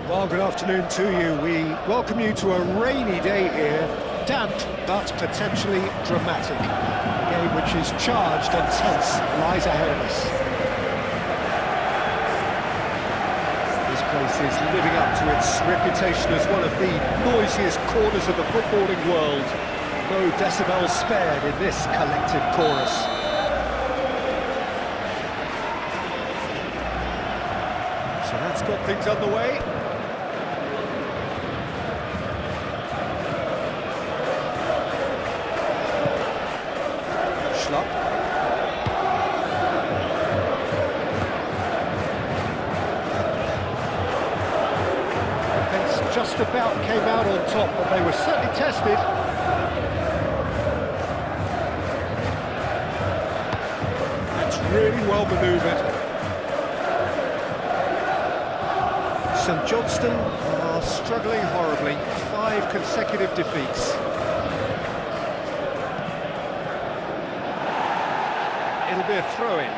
Well, good afternoon to you. We welcome you to a rainy day here, damp but potentially dramatic. A game which is charged and tense lies ahead of us. This place is living up to its reputation as one of the noisiest corners of the footballing world. No decibels spared in this collective chorus. So that's got things underway. Defence just about came out on top, but they were certainly tested. That's really well manoeuvred. St Johnstone are struggling horribly. 5 consecutive defeats. It'll be a throw-in.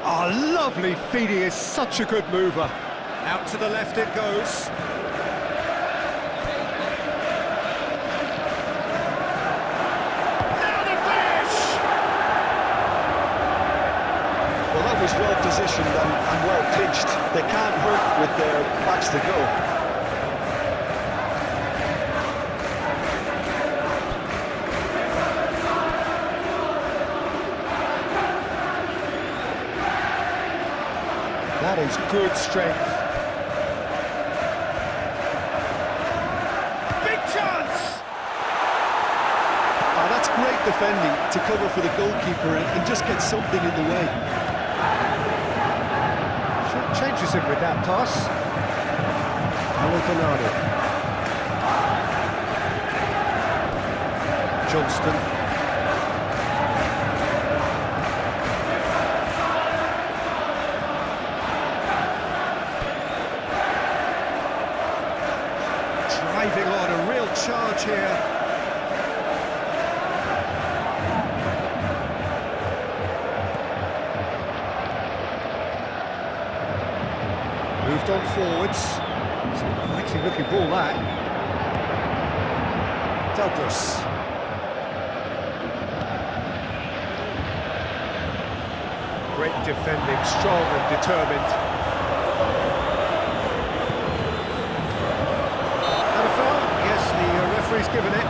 Oh, lovely feed, he is such a good mover. Out to the left it goes. Now the finish! Well, that was well positioned and well pitched. They can't hurt with their backs to go. That is good strength. Big chance! Oh, that's great defending to cover for the goalkeeper and just get something in the way. Short changes him with that pass. Johnston. Driving on, a real charge here. Moved on forwards. It's an exciting looking ball, that. Douglas. Great defending, strong and determined. Referee's given it.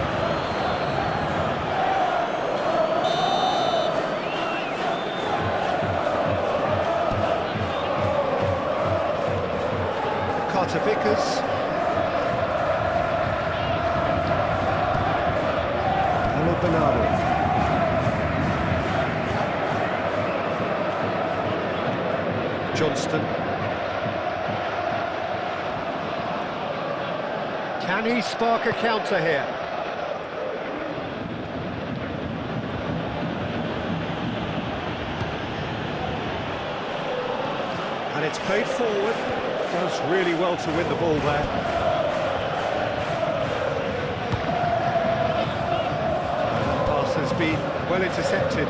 Carter Vickers. Hello, Bernardo. Johnston. Can he spark a counter here? And it's played forward. Does really well to win the ball there. The pass has been well intercepted.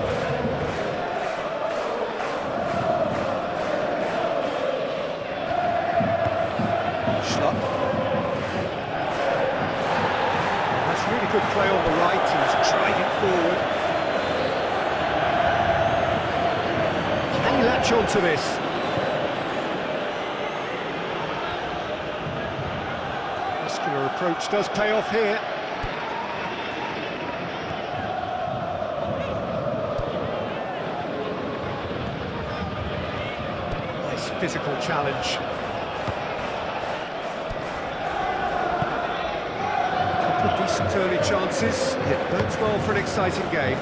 Really good play on the right, he's driving forward. Can he latch on to this? Muscular approach does pay off here. Nice physical challenge. Decent early chances, it bodes well for an exciting game.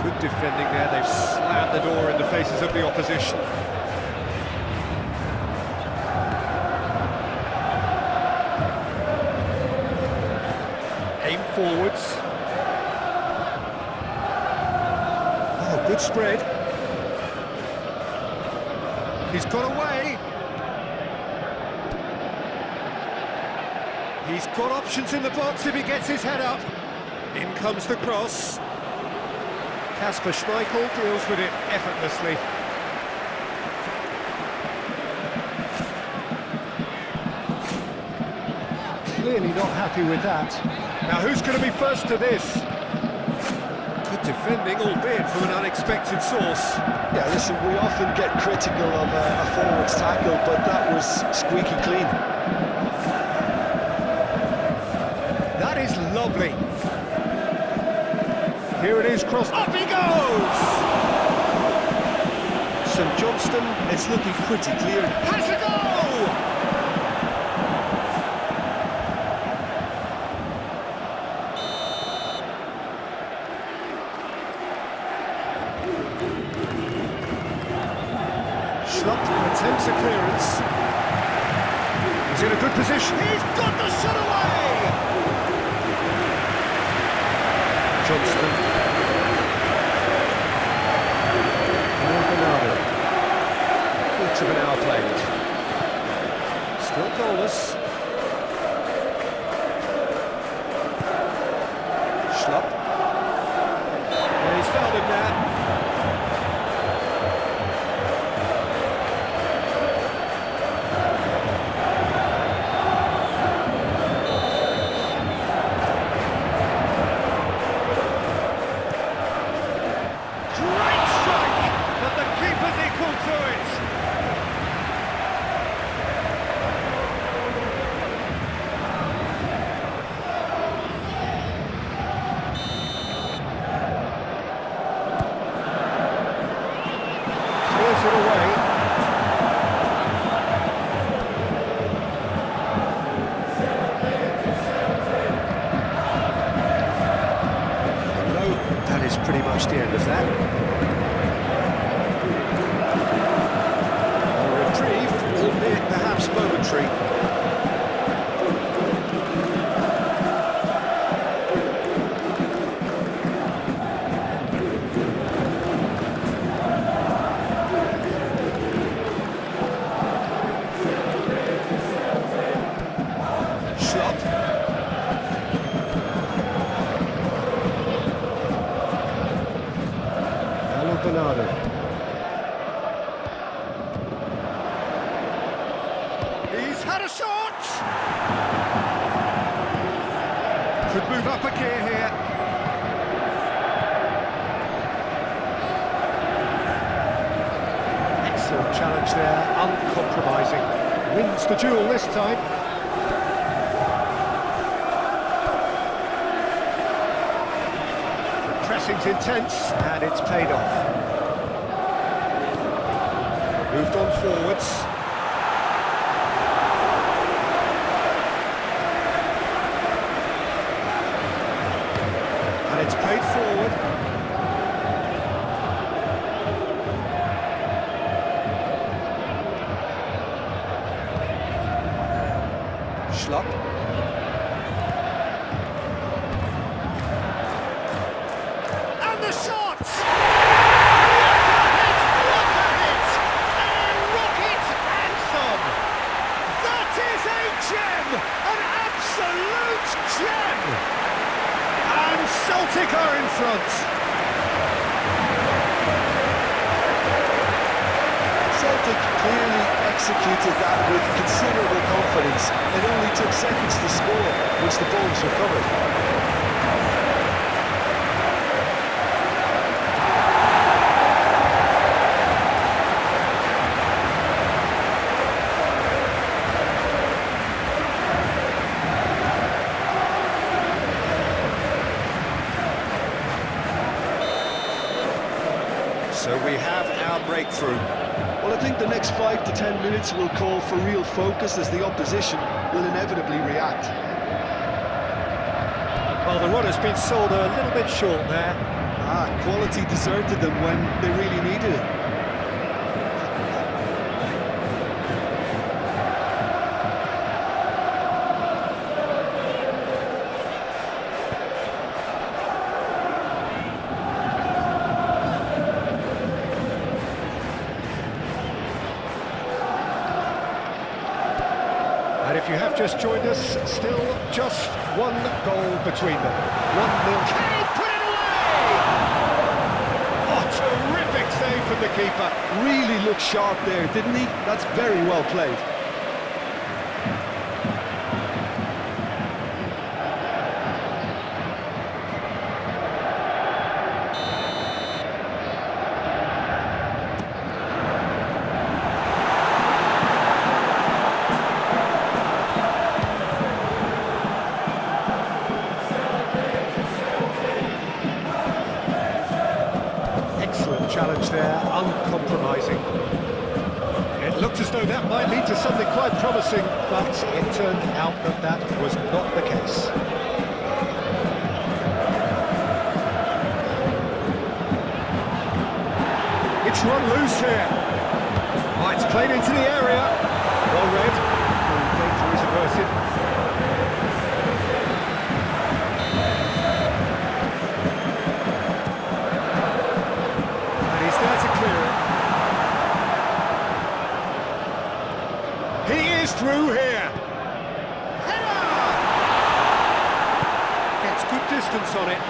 Good defending there, they've slammed the door in the faces of the opposition. Aim forwards. Oh, good spread. He's got away. He's got options in the box if he gets his head up. In comes the cross. Kasper Schmeichel deals with it effortlessly. Clearly not happy with that. Now who's going to be first to this? Good defending, albeit from an unexpected source. Yeah, listen, we often get critical of a forward's tackle, but that was squeaky clean. That is lovely. Here it is, cross. Up he goes! St Johnstone, it's looking pretty clear. Has a goal! Schlupp attempts a clearance. He's in a good position. He's got the shot away! Johnstone. Bernardo. Quarter of an hour played. Still goalless. Schlupp. And he's fouled him now. It away. No, that is pretty much the end of that. A reprieve, albeit perhaps momentary. Bernardo. He's had a shot! Could move up a gear here. Excellent challenge there, uncompromising. Wins the duel this time. Pressing's intense, and it's paid off. Moved on forwards. And it's played forward. Schlupp. The shot! What a hit! A rocket anthem! That is a gem! An absolute gem! And Celtic are in front. Celtic clearly executed that with considerable confidence. It only took seconds to score once the ball was recovered. So we have our breakthrough. Well, I think the next 5 to 10 minutes will call for real focus as the opposition will inevitably react. Well, the run has been sold a little bit short there. Quality deserted them when they really needed it. And if you have just joined us, still just one goal between them. 1-0. Can he put it away? Oh, terrific save from the keeper. Really looked sharp there, didn't he? That's very well played. Challenge there, uncompromising. It looked as though that might lead to something quite promising, but it turned out that that was not the case. It's run loose here. Oh, it's played into the area. Well read. The danger is averted. He is through here. Header! Gets good distance on it.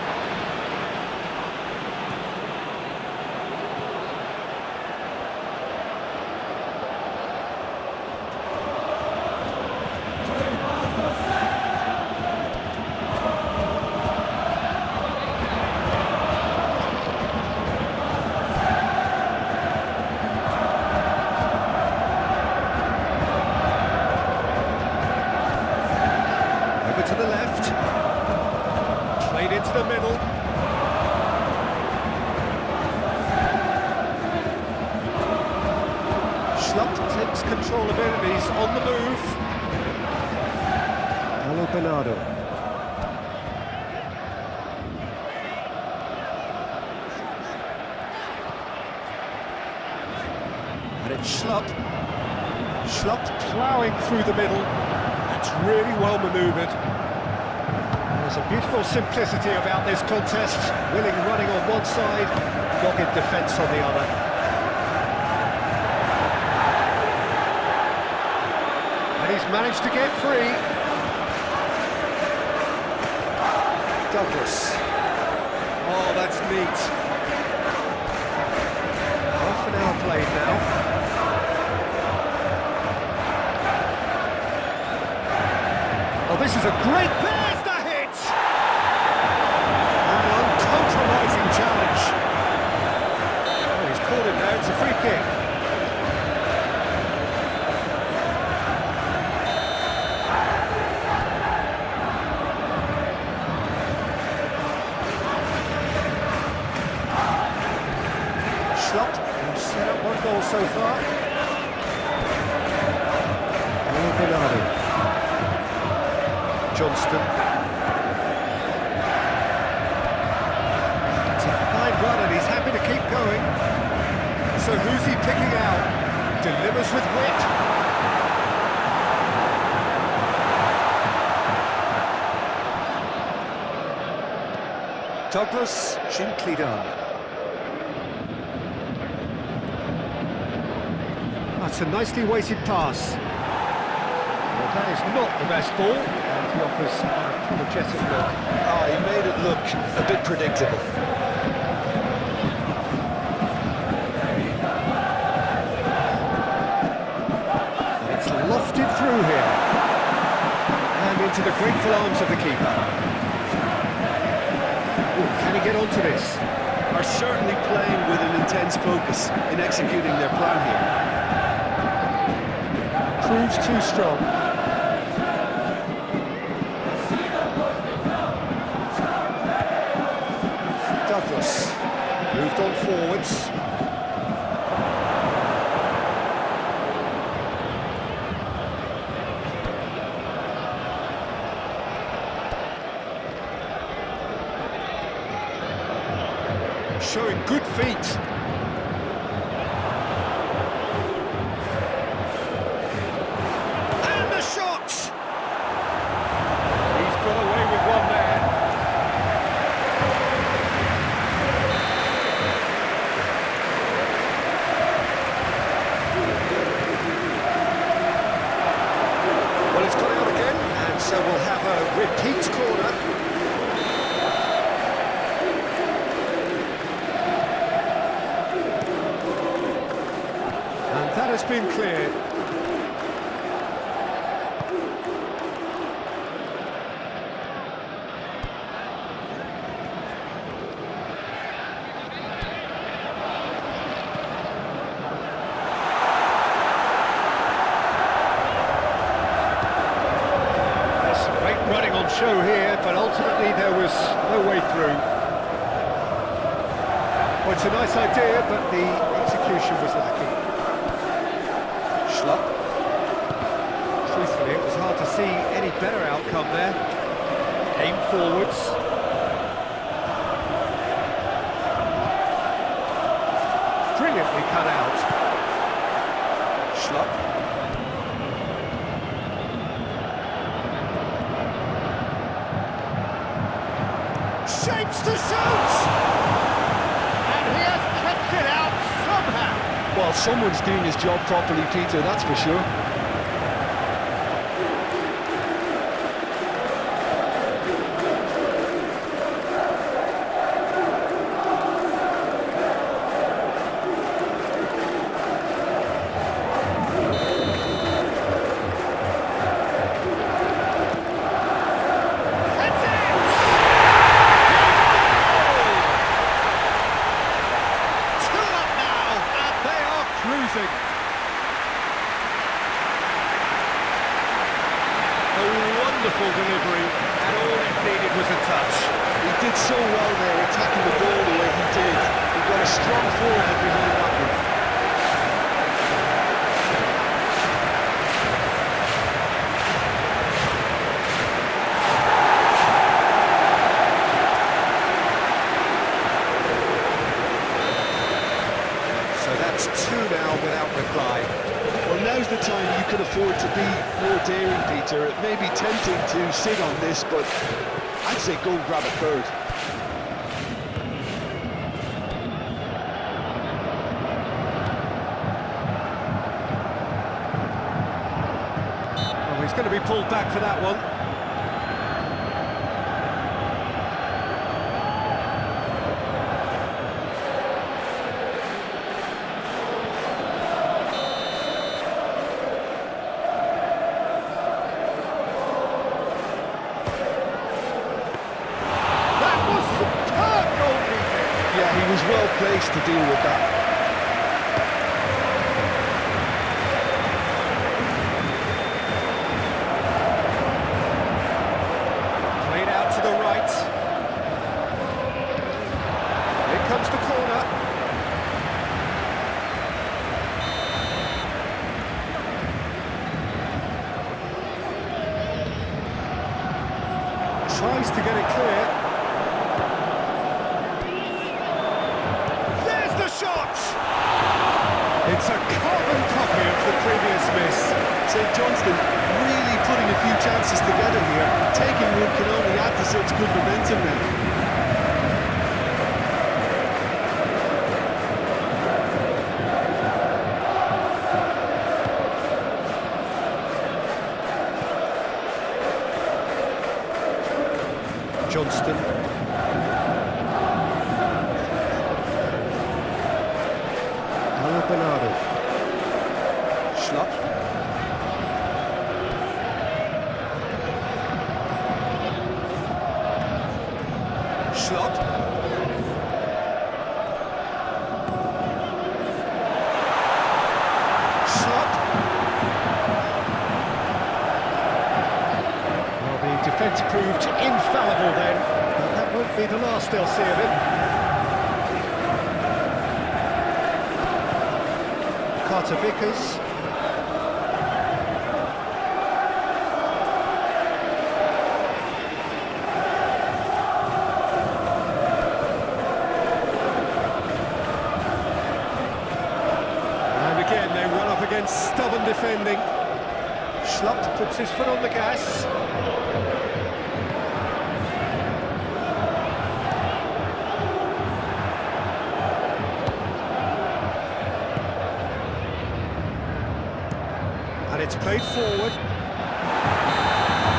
To the left, played into the middle. Schlupp takes control of enemies on the move. Hello, Bernardo. And it's Schlupp. Schlupp ploughing through the middle. That's really well manoeuvred. There's a beautiful simplicity about this contest. Willing running on one side, dogged defence on the other. And he's managed to get free. Douglas. Oh, that's neat. Half an hour played now. Oh, this is a great pass, the hit! An uncompromising challenge. Oh, he's caught it now, it's a free kick. Schlupp, who's set up one goal so far. Oh, Bernardo. Johnston. It's a fine run and he's happy to keep going. So who's he picking out? Delivers with wit. Douglas, gently done. That's a nicely weighted pass. Well, that is not the best ball. He offers an apologetic look. Oh, he made it look a bit predictable. And it's lofted through here. And into the grateful arms of the keeper. Ooh, can he get onto this? Are certainly playing with an intense focus in executing their plan here. Proves too strong. Douglas moved on forwards. Showing good feet. And the shot! He's got away with one there. Well, it's got out again. So we'll have a repeat corner. And that has been cleared. Running on show here, but ultimately there was no way through. Well, it's a nice idea, but the execution was lacking. Schlupp. Truthfully, it was hard to see any better outcome there. Aim forwards. Brilliantly cut out. Schlupp. Shapes to shoot! And he has kept it out somehow. Well, someone's doing his job properly, Peter, that's for sure. A wonderful delivery, and all it needed was a touch. He did so well there, attacking the ball the way he did. He got a strong forehand behind that one. So that's two now without reply. Well, now's the time you can afford to be more daring, Peter. It may be tempting to sit on this, but I'd say go and grab a third. Well, he's going to be pulled back for that one. He was well placed to deal with that. Played out to the right. Here comes the corner. Tries to get it clear. It's a carbon copy of the previous miss. St Johnstone really putting a few chances together here. Taking one can only add to such good momentum now. Johnston. Bernardo. Schlupp. Schlupp. Schlupp. Well, the defence proved infallible then, but that won't be the last they'll see of him. Carter Vickers. And again they run up against stubborn defending. Schlupp puts his foot on the gas. And it's played forward.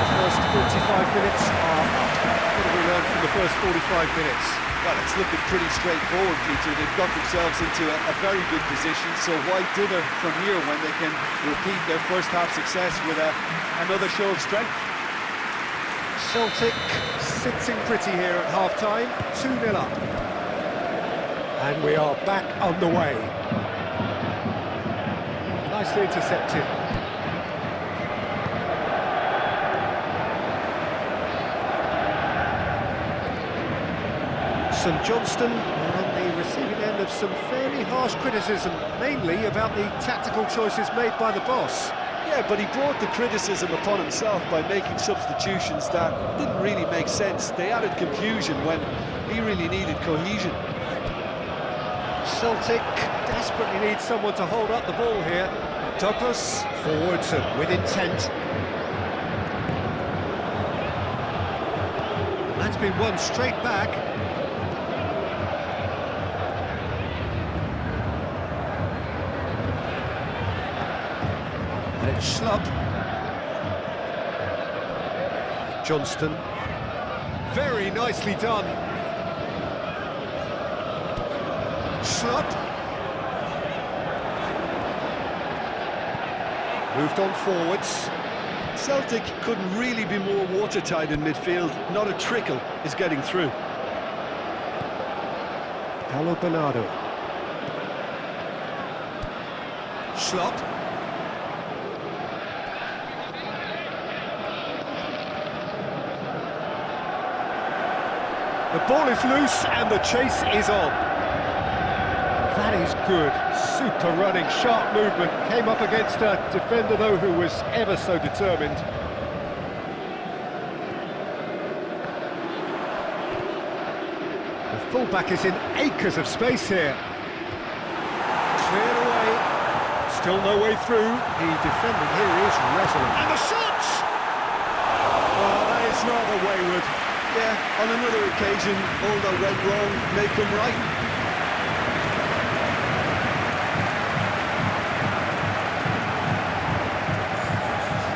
The first 45 minutes are up. What have we learned from the first 45 minutes? Well, it's looking pretty straightforward, Peter. They've got themselves into a very good position, so why dither from here when they can repeat their first half success with another show of strength? Celtic sitting pretty here at half-time, 2-0 up. And we are back on the way. Nicely intercepted. St Johnstone are on the receiving end of some fairly harsh criticism, mainly about the tactical choices made by the boss. Yeah, but he brought the criticism upon himself by making substitutions that didn't really make sense. They added confusion when he really needed cohesion. Celtic desperately need someone to hold up the ball here. Douglas forwards and with intent. And that's been won straight back. And it's Schlupp. Johnston. Very nicely done. Schlupp. Moved on forwards. Celtic couldn't really be more watertight in midfield. Not a trickle is getting through. Paulo Bernardo. Schlupp. The ball is loose and the chase is on. That is good. Super running, sharp movement. Came up against a defender, though, who was ever so determined. The fullback is in acres of space here. Cleared away. Still no way through. The defending here is resolute. And the shot! Well, that is rather wayward. Yeah, on another occasion, all that went wrong may come right.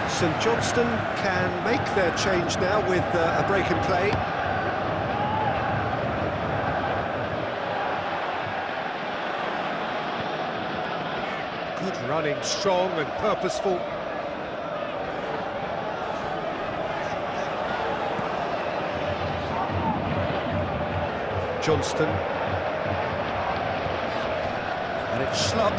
St Johnstone can make their change now with a break in play. Good running, strong and purposeful. Johnston. And it's Schlupp.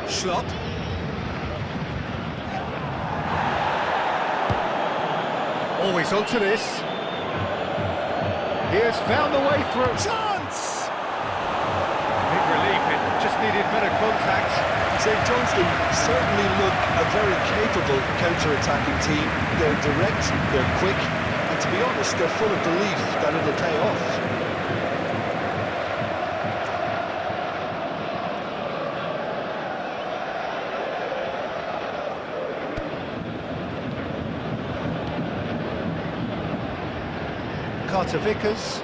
Schlupp. Always onto this. He has found the way through. Chance! Big relief, it just needed better contact. St Johnstone certainly look a very capable counter-attacking team. They're direct, they're quick, and to be honest, they're full of belief that it'll pay off. Carter Vickers.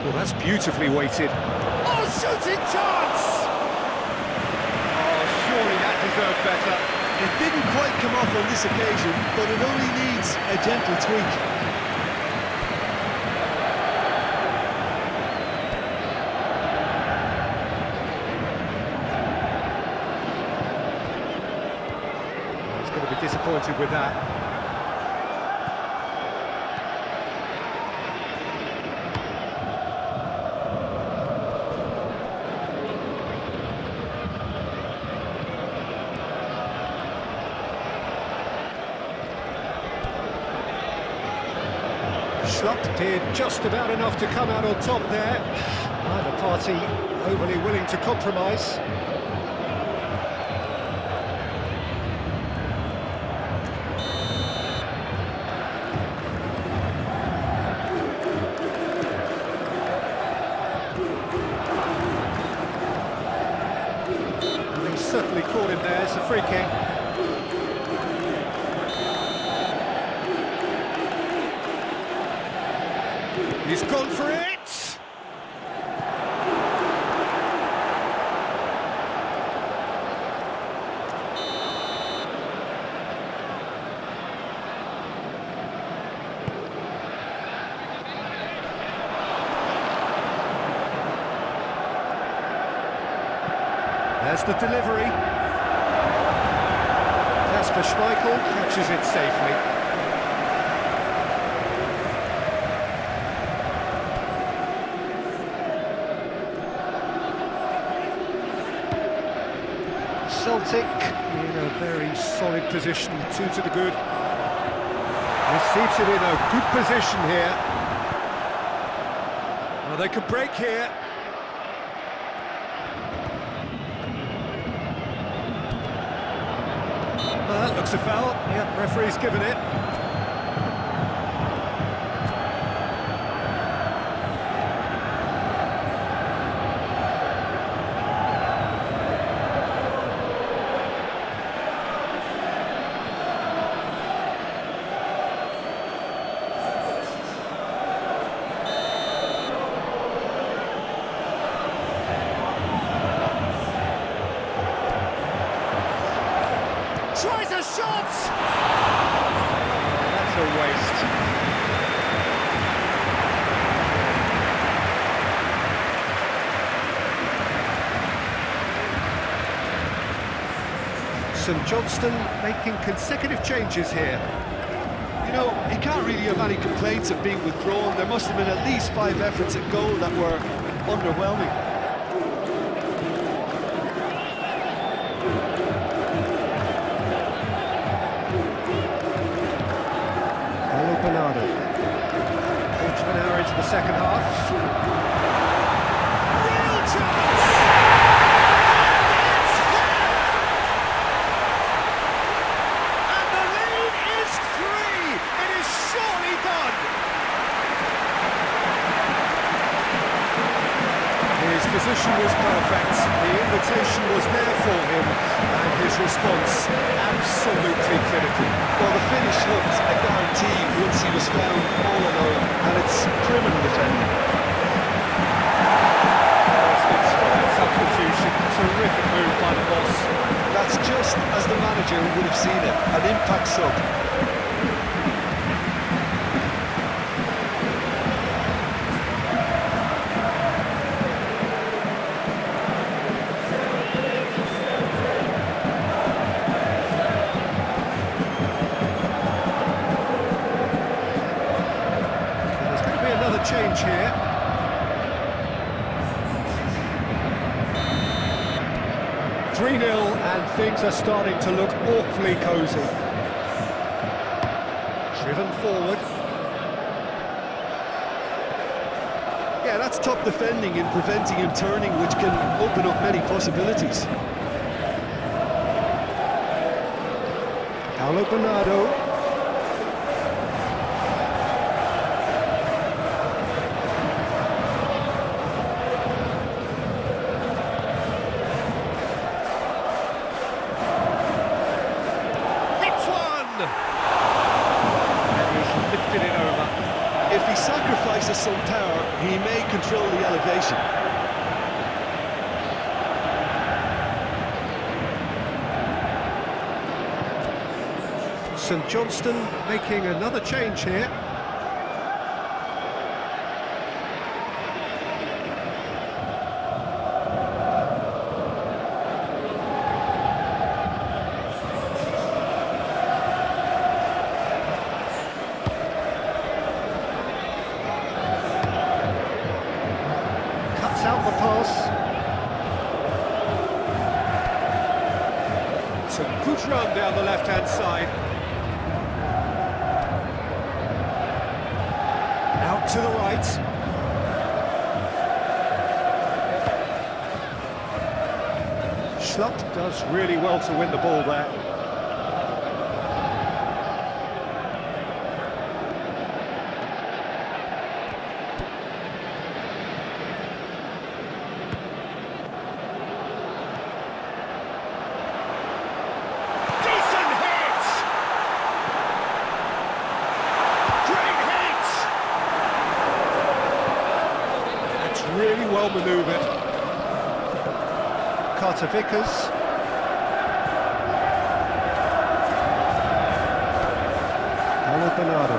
Well, that's beautifully weighted. Oh, shooting chance! Oh, surely that deserved better. It didn't quite come off on this occasion, but it only needs a gentle tweak. Disappointed with that. Schlupp did just about enough to come out on top there. Neither party overly willing to compromise. it's a free kick. He's gone for it! There's the delivery. Kasper Schmeichel catches it safely. Celtic in a very solid position, 2 to the good. Receives it in a good position here. Well, they could break here. Looks a foul. Yep, referee's given it. Tries a shot! That's a waste. St Johnstone making consecutive changes here. You know, he can't really have any complaints of being withdrawn. There must have been at least 5 efforts at goal that were underwhelming. Quarter of an hour into the second half. Real chance! It's there! And the lead is 3! It is surely done! His position was perfect, the invitation was there for him, and his response absolutely clinical. Well, the finish looked a guarantee once he was found all alone, and it's criminal defending. Inspired substitution, terrific move by the boss. That's just as the manager would have seen it, an impact sub. Change here. Three 0 and things are starting to look awfully cosy. Driven forward. Yeah, that's top defending and preventing him turning, which can open up many possibilities. Paulo Bernardo. If he sacrifices some power, he may control the elevation. St Johnstone making another change here. Out the pass. It's a good run down the left-hand side. Out to the right. Schlupp does really well to win the ball there. really well manoeuvred. Carter Vickers. Bernardo.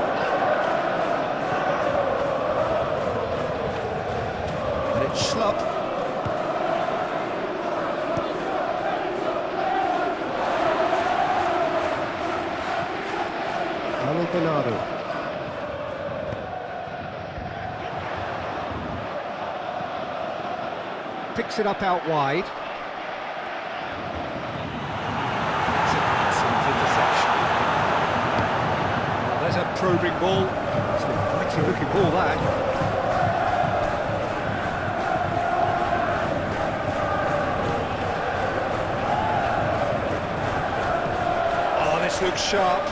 And it's Schlupp. Bernardo. Picks it up out wide. It's an excellent interception. There's a probing ball. It's a mighty looking ball, that. Oh, this looks sharp.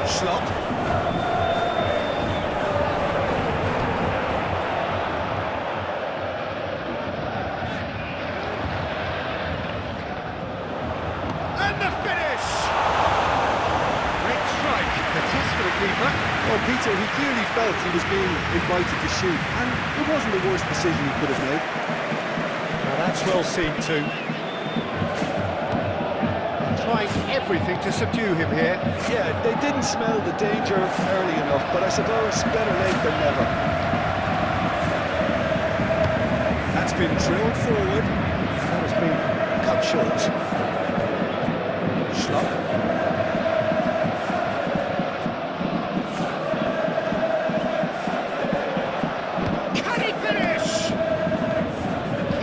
Schlupp. And the finish! Great strike. The test for the keeper. Well, Peter, he clearly felt he was being invited to shoot, and it wasn't the worst decision he could have made. Now that's well seen too. Trying everything to subdue him here. Yeah, they didn't smell the danger early enough, but I suppose better late than never. That's been drilled forward. That has been cut short. Schlupp. Can he finish?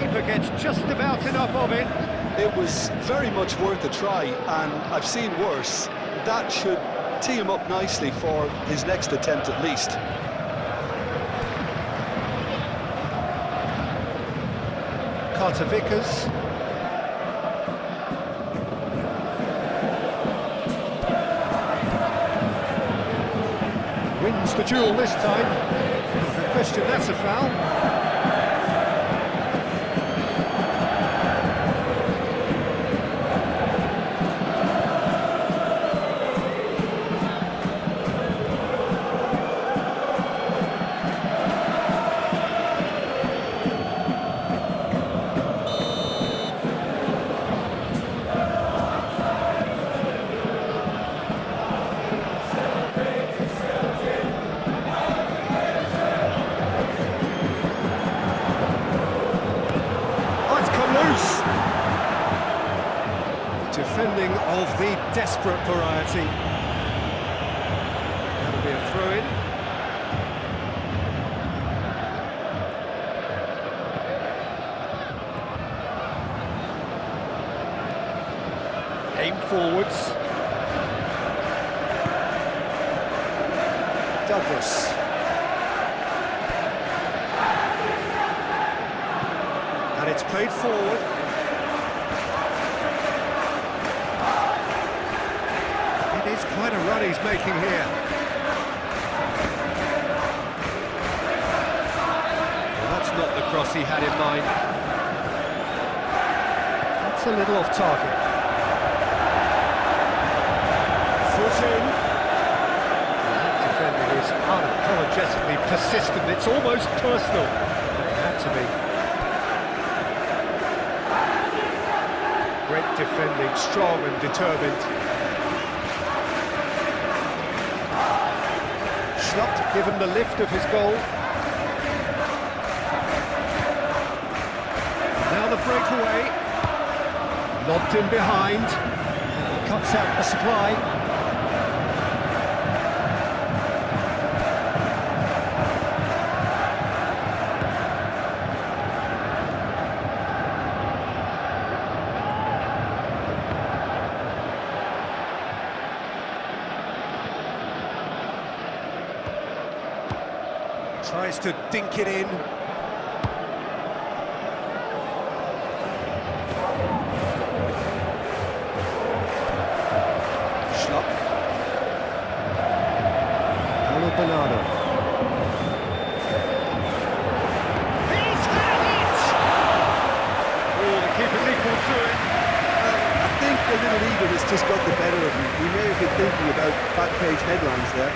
Keeper gets just about enough of it. It was very much worth a try, and I've seen worse. That should tee him up nicely for his next attempt at least. Carter Vickers. Wins the duel this time. No question, that's a foul. Defending of the desperate variety. That'll be a throw-in. Aim forwards. Douglas. And it's played forward. It's quite a run he's making here. Well, that's not the cross he had in mind. That's a little off target. Foot in. The defender is unapologetically persistent. It's almost personal. It had to be. Great defending, strong and determined. Schlupp to give him the lift of his goal. Now the breakaway. Lobbed in behind. Cuts out the supply. Tries to dink it in. Schlupp. Bernardo. just got the better of him. He may have been thinking about back page headlines there.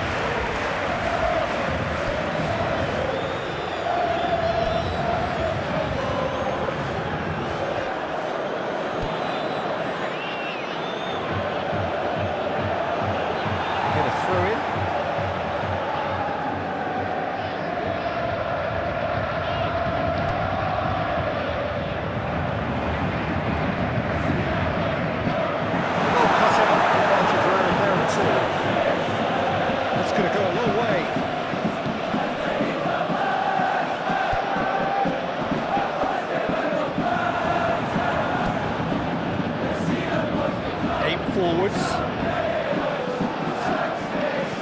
Get a throw in. That's going to go a long way. Aim forwards.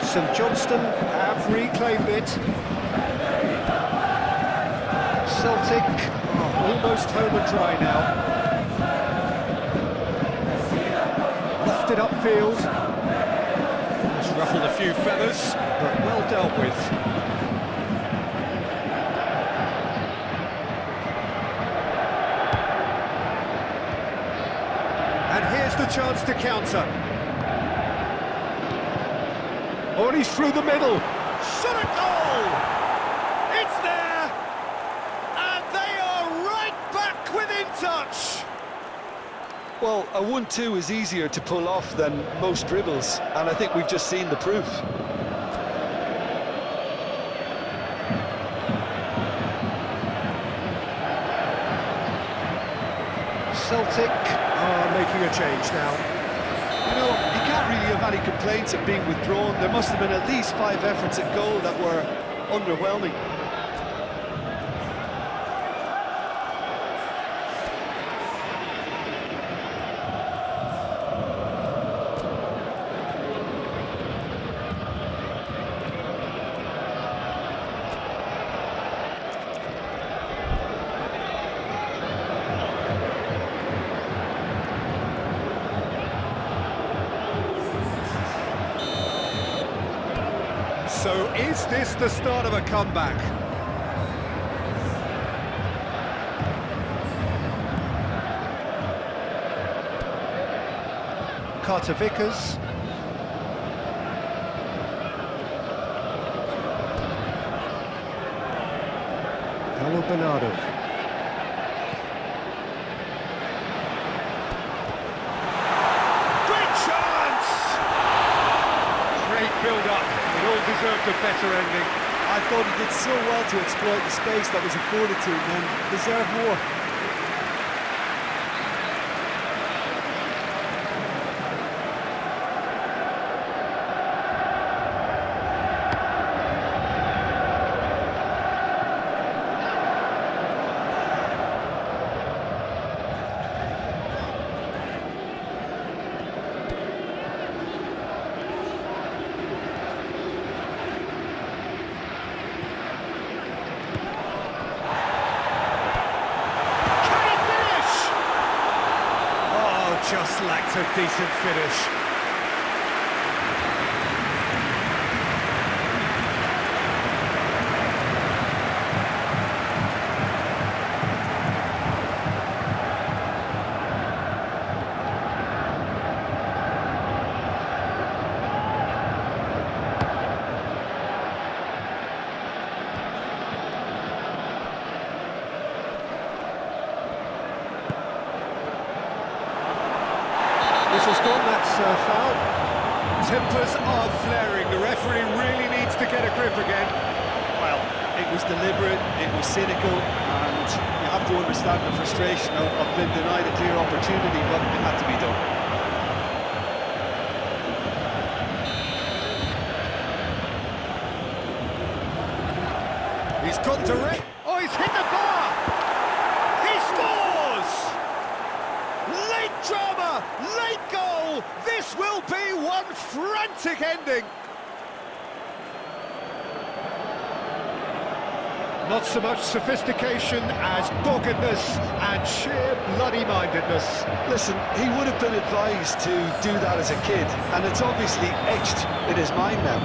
St Johnstone have reclaimed it. Celtic almost home and dry now. Lifted upfield. Just ruffled a few feathers, but well dealt with. And here's the chance to counter. Oh, and he's through the middle. Shot a goal! It's there! And they are right back within touch! Well, a 1-2 is easier to pull off than most dribbles, and I think we've just seen the proof. Celtic are making a change now. You know, you can't really have any complaints at being withdrawn. There must have been at least 5 efforts at goal that were underwhelming. So is this the start of a comeback? Carter Vickers. Paulo Bernardo. Great chance! Great build-up. It all deserved a better ending. I thought he did so well to exploit the space that was afforded to him and deserved more. Just lacked a decent finish. Whistle's gone, that's foul. Tempers are flaring. The referee really needs to get a grip again. Well, it was deliberate, it was cynical, and you have to understand the frustration of being denied a clear opportunity, but it had to be done. He's got direct. Oh, he's hit the bar! He scores! Late drama, late goal. This will be one frantic ending. Not so much sophistication as doggedness and sheer bloody-mindedness. Listen, he would have been advised to do that as a kid, and it's obviously etched in his mind now.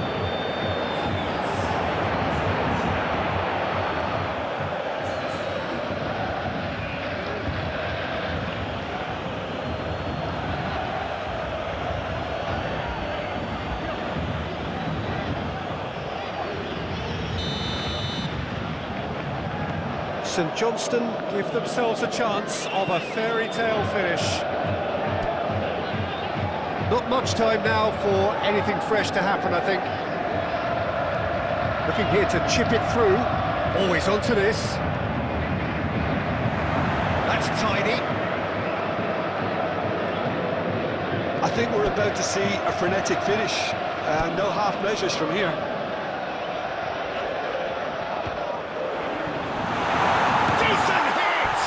and Johnstone give themselves a chance of a fairy tale finish. Not much time now for anything fresh to happen, I think. Looking here to chip it through. Always onto this. That's tidy. I think we're about to see a frenetic finish. No half measures from here. Decent hit!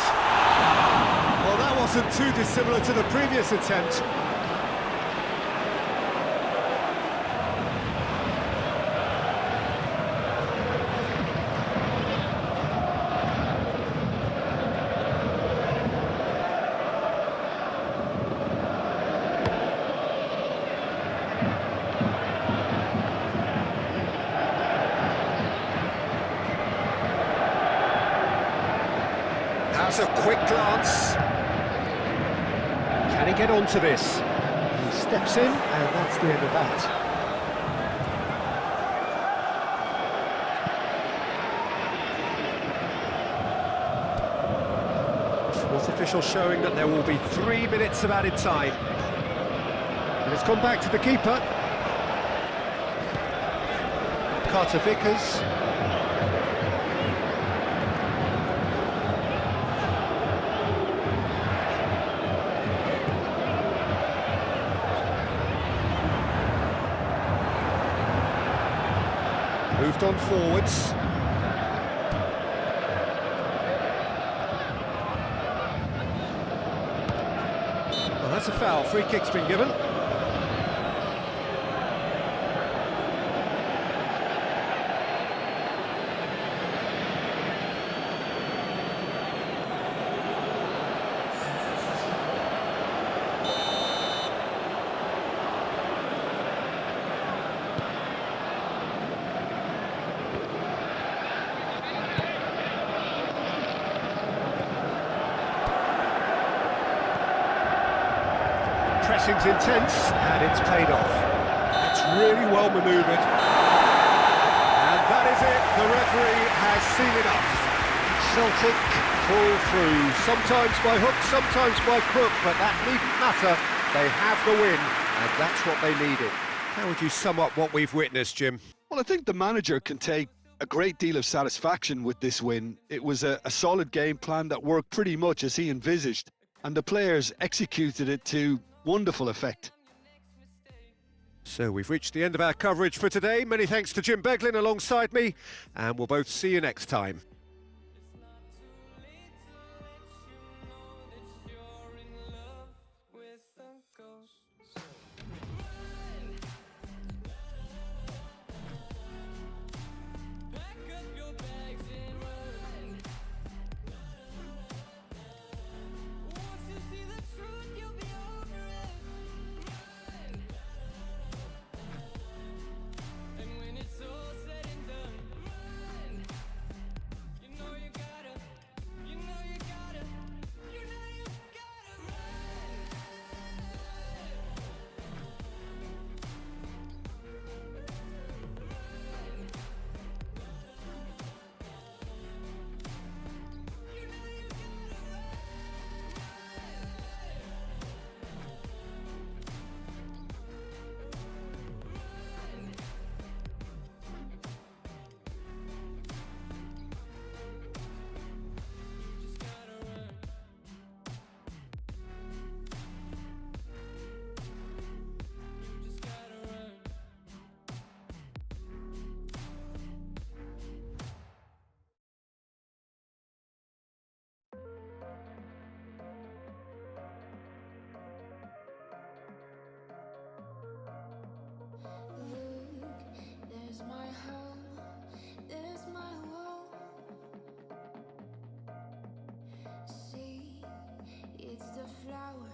Well, that wasn't too dissimilar to the previous attempt. Has a quick glance. Can he get onto this? He steps in, and that's the end of that. Fourth official showing that there will be 3 minutes of added time. And it's gone back to the keeper. Carter Vickers. Moved on forwards. Well, that's a foul. Free kick's been given. Pressing's intense, and it's paid off. It's really well manoeuvred. And that is it, the referee has seen enough. Celtic pull through, sometimes by hook, sometimes by crook, but that needn't matter. They have the win, and that's what they needed. How would you sum up what we've witnessed, Jim? Well, I think the manager can take a great deal of satisfaction with this win. It was a solid game plan that worked pretty much as he envisaged, and the players executed it to wonderful effect. So we've reached the end of our coverage for today. Many thanks to Jim Beglin alongside me, and we'll both see you next time. It's the flower